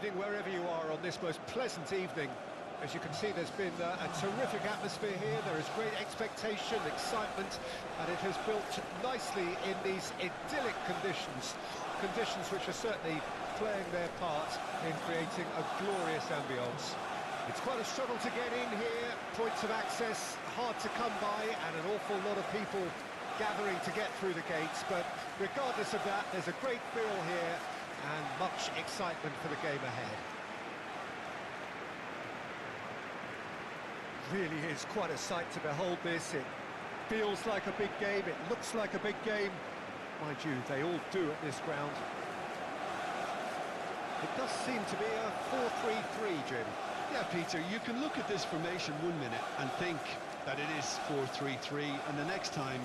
evening wherever you are on this most pleasant evening. As you can see, there's been a terrific atmosphere here. There is great expectation, excitement, and it has built nicely in these idyllic conditions. Conditions which are certainly playing their part in creating a glorious ambience. It's quite a struggle to get in here, points of access hard to come by, and an awful lot of people gathering to get through the gates, but regardless of that, there's a great feel here and much excitement for the game ahead. Really is quite a sight to behold this. It feels like a big game, it looks like a big game. Mind you, they all do at this ground. It does seem to be a 4-3-3, Jim. Yeah, Peter, you can look at this formation 1 minute and think that it is 4-3-3, and the next time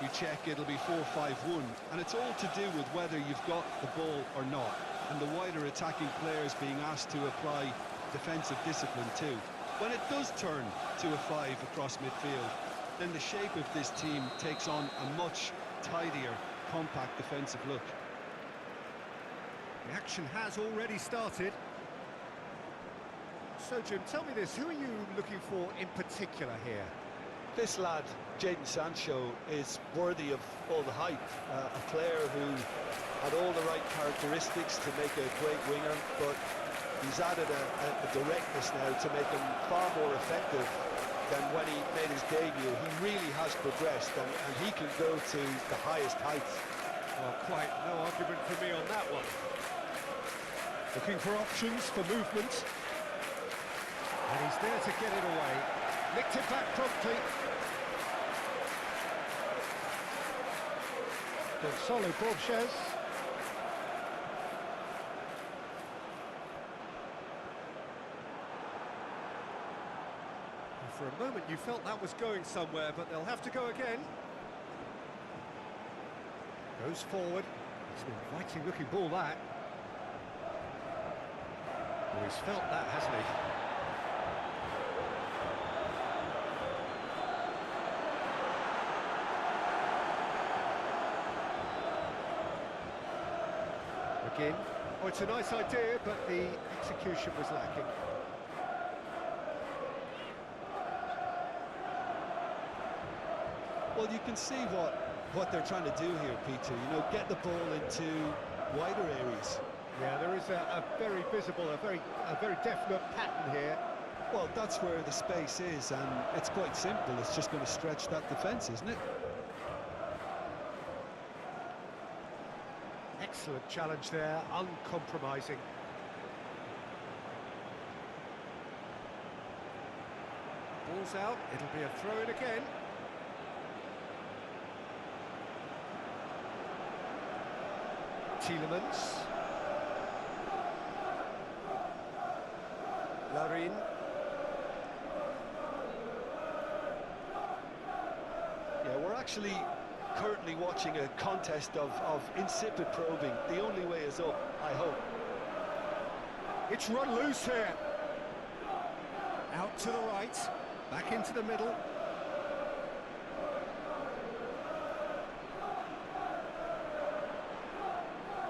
you check, it'll be 4-5-1, and it's all to do with whether you've got the ball or not, and the wider attacking players being asked to apply defensive discipline too. When it does turn to a 5 across midfield, then the shape of this team takes on a much tidier, compact defensive look. The action has already started. So, Jim, tell me this, who are you looking for in particular here? This lad, Jadon Sancho, is worthy of all the hype. A player who had all the right characteristics to make a great winger, but he's added a directness now to make him far more effective than when he made his debut. He really has progressed, and he can go to the highest heights. Well, quite no argument for me on that one. Looking for options for movement. And he's there to get it away. Nicked it back promptly. Gonzalo Borges. For a moment you felt that was going somewhere, but they'll have to go again. Goes forward. It's an inviting looking ball, that. Oh, he's felt that, hasn't he? Again. Oh, it's a nice idea, but the execution was lacking. Well, you can see what they're trying to do here, Peter. You know, get the ball into wider areas. Yeah, there is a very visible, a very definite pattern here. Well, that's where the space is, and it's quite simple. It's just going to stretch that defence, isn't it? Excellent challenge there, uncompromising. Ball's out, it'll be a throw-in again. Tielemans. Larin. Yeah, we're actually currently watching a contest of insipid probing. The only way is up, I hope. It's run loose here. Out to the right, back into the middle.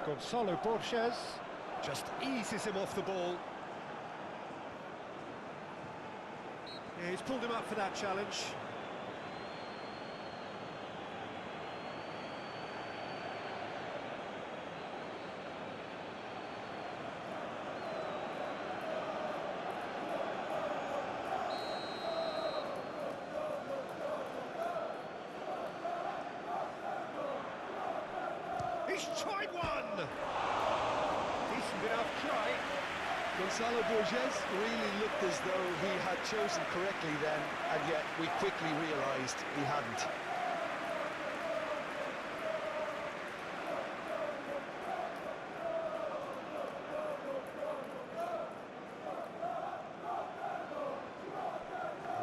Gonzalo Borges just eases him off the ball. Yeah, he's pulled him up for that challenge. He's tried one! Decent enough try. Gonzalo Borges really looked as though he had chosen correctly then, and yet we quickly realised he hadn't.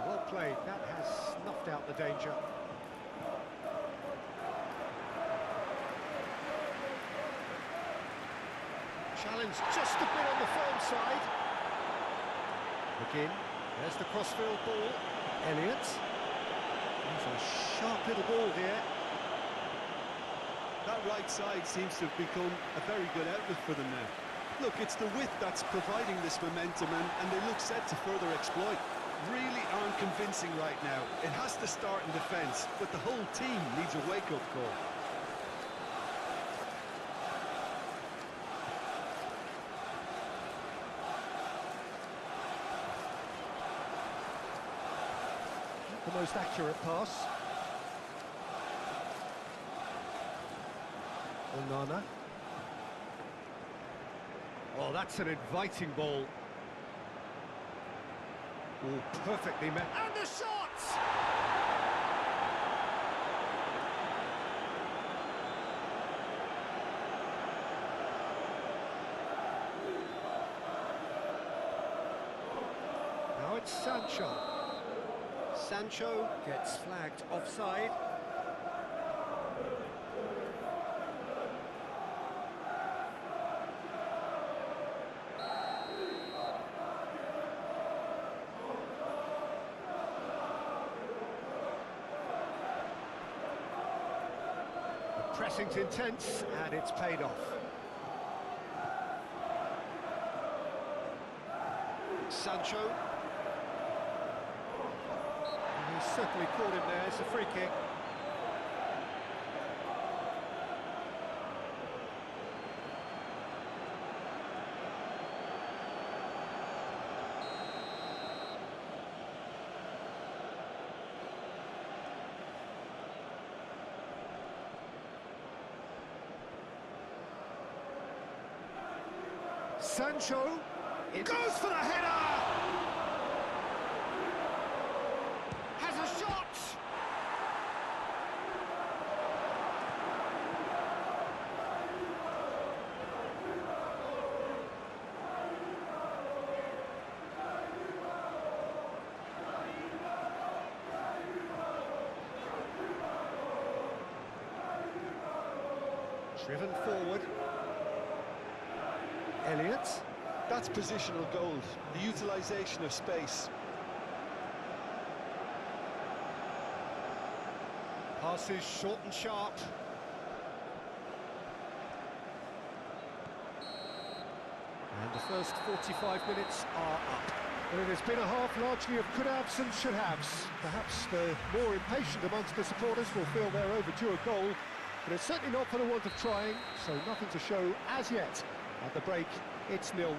Well played, that has snuffed out the danger. Challenge just a bit on the firm side. Again, there's the crossfield ball. Elliott. There's a sharp little ball here. That right side seems to have become a very good outlet for them now. Look, it's the width that's providing this momentum, and they look set to further exploit. Really aren't convincing right now. It has to start in defence, but the whole team needs a wake-up call. The most accurate pass. Onana. Oh, that's an inviting ball. Oh, perfectly met. And the shot! Now it's Sancho. Sancho gets flagged offside. Pressing's intense, and it's paid off. Sancho. And he's certainly caught him there. It's a free kick. Sancho, it goes for the header! Has a shot! Driven forward. Elliott. That's positional gold, the utilisation of space. Passes short and sharp. And the first 45 minutes are up. Well, it has been a half largely of could-haves and should-haves. Perhaps the more impatient amongst the supporters will feel they're overdue a goal, but it's certainly not for the want of trying, so nothing to show as yet. At the break, it's 0-0.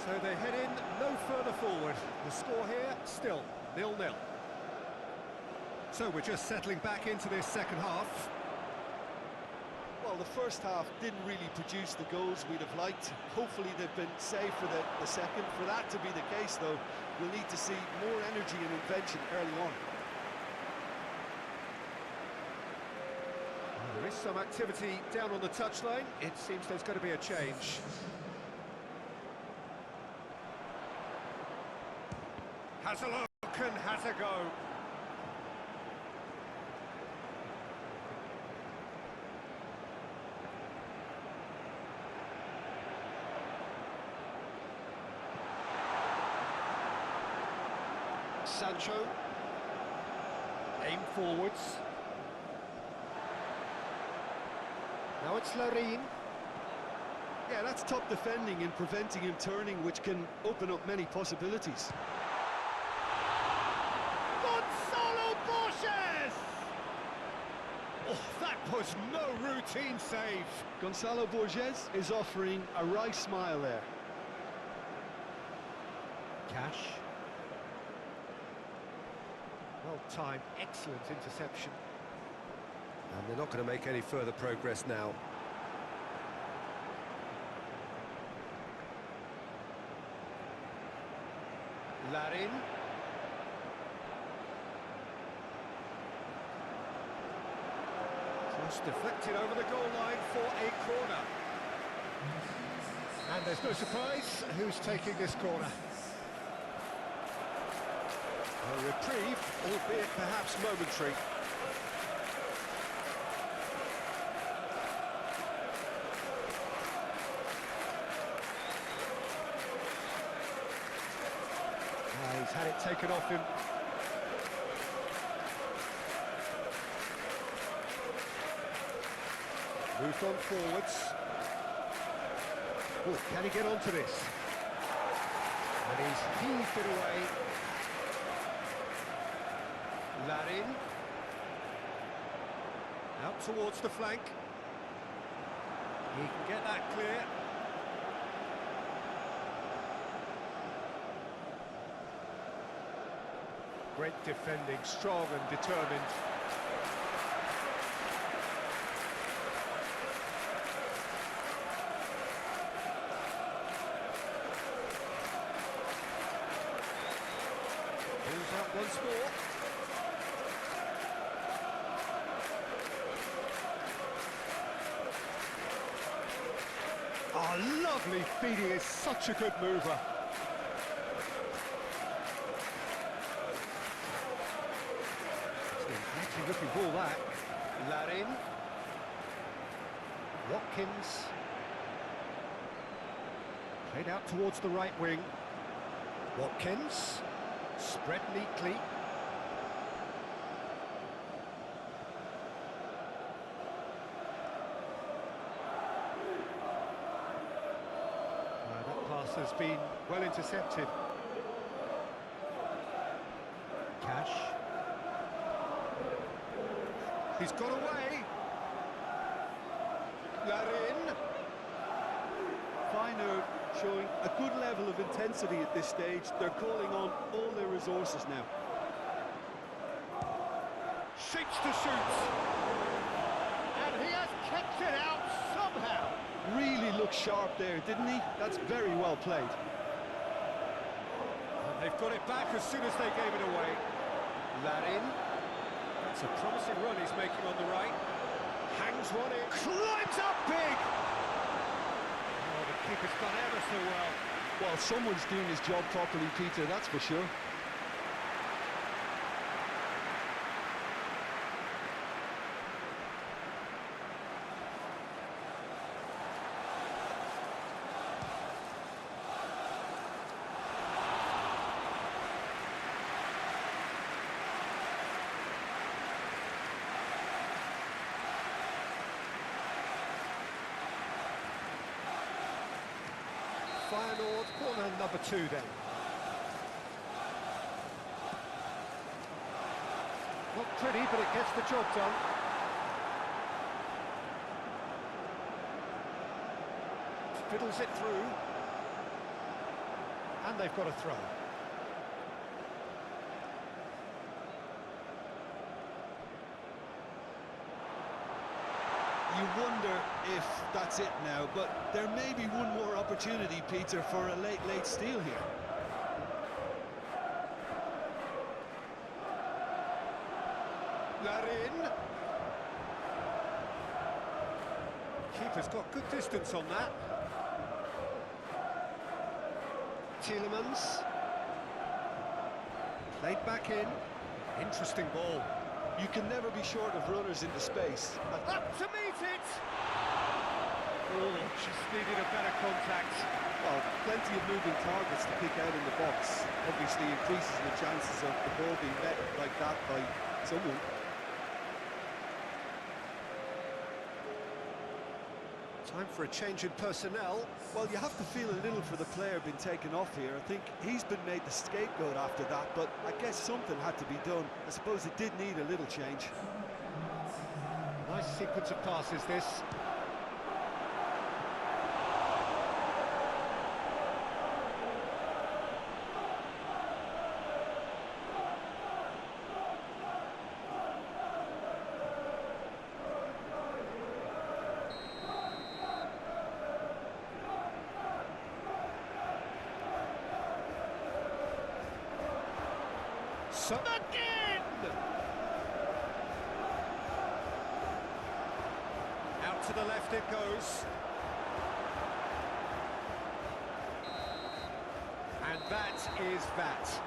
So they head in no further forward. The score here, still 0-0. So we're just settling back into this second half. Well, the first half didn't really produce the goals we'd have liked. Hopefully they've been saved for the second. For that to be the case, though, we'll need to see more energy and invention early on. There is some activity down on the touchline. It seems there's going to be a change. Has a look and has a go. Sancho. Aim forwards. Now it's Larin. Yeah, that's top defending and preventing him turning, which can open up many possibilities. Gonzalo Borges! Oh, that was no routine save. Gonzalo Borges is offering a wry smile there. Cash. Well timed, excellent interception. And they're not going to make any further progress now. Larin. Just deflected over the goal line for a corner. And there's no surprise who's taking this corner. A reprieve, albeit perhaps momentary. He's had it taken off him. Moved on forwards. Oh, can he get onto this? And he's heaved it away. Larin. Out towards the flank. He can get that clear. Great defending, strong and determined. Pulls out once more. Oh, lovely feeding, is such a good mover. It's an looking ball, that. Larin. Watkins. Played out towards the right wing. Watkins. Spread neatly. That pass has been well intercepted. Cash. He's got away. Larin. Feyenoord showing a good level of intensity at this stage. They're calling on all their resources now. Seeks to shoot. And he has kept it out somehow. Really looked sharp there, didn't he? That's very well played. And they've got it back as soon as they gave it away. Larin. That's a promising run he's making on the right. Hangs one in. Climbs up big. Oh, the keeper's done ever so well. Well, someone's doing his job properly, Peter, that's for sure. Feyenoord, corner number 2 then. Not pretty, but it gets the job done. Fiddles it through. And they've got a throw. You wonder if that's it now, but there may be one more opportunity, Peter, for a late steal here. Larin. Keeper's got good distance on that. Tielemans. Played back in. Interesting ball. You can never be short of runners into space. Up to meet it! Oh, just needed a better contact. Well, plenty of moving targets to pick out in the box. Obviously increases the chances of the ball being met like that by someone. Time for a change in personnel. Well, you have to feel a little for the player being taken off here. I think he's been made the scapegoat after that, but I guess something had to be done. I suppose it did need a little change. Nice sequence of passes, this. Again! Out to the left it goes. And that is that.